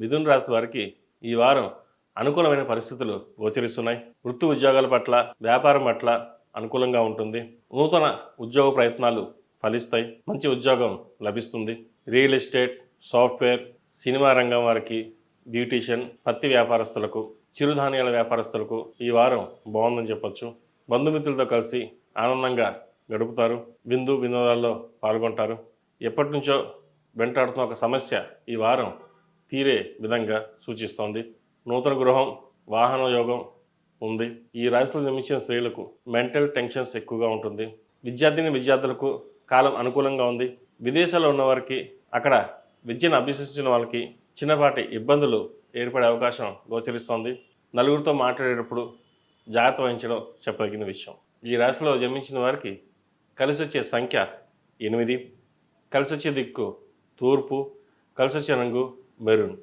మిథున రాశి వారికి ఈ వారం అనుకూలమైన పరిస్థితులు గోచరిస్తున్నాయి. వృత్తి ఉద్యోగాల పట్ల, వ్యాపారం పట్ల అనుకూలంగా ఉంటుంది. నూతన ఉద్యోగ ప్రయత్నాలు ఫలిస్తాయి. మంచి ఉద్యోగం లభిస్తుంది. రియల్ ఎస్టేట్, సాఫ్ట్వేర్, సినిమా రంగం వారికి, బ్యూటీషియన్, పత్తి వ్యాపారస్తులకు, చిరుధాన్యాల వ్యాపారస్తులకు ఈ వారం బాగుందని చెప్పొచ్చు. బంధుమిత్రులతో కలిసి ఆనందంగా గడుపుతారు. విందు వినోదాల్లో పాల్గొంటారు. ఎప్పటి నుంచో వెంటాడుతున్న ఒక సమస్య ఈ వారం తీరే విధంగా సూచిస్తోంది. నూతన గృహం, వాహన యోగం ఉంది. ఈ రాశిలో జన్మించిన స్త్రీలకు మెంటల్ టెన్షన్స్ ఎక్కువగా ఉంటుంది. విద్యార్థులకు కాలం అనుకూలంగా ఉంది. విదేశాల్లో ఉన్నవారికి, అక్కడ విద్యను అభ్యసించిన వాళ్ళకి చిన్నపాటి ఇబ్బందులు ఏర్పడే అవకాశం గోచరిస్తోంది. నలుగురితో మాట్లాడేటప్పుడు జాగ్రత్త వహించడం చెప్పదగిన విషయం. ఈ రాశిలో జన్మించిన వారికి కలిసి వచ్చే సంఖ్య 8, కలిసి వచ్చే దిక్కు తూర్పు, కలిసి వచ్చే రంగు మెరూన్.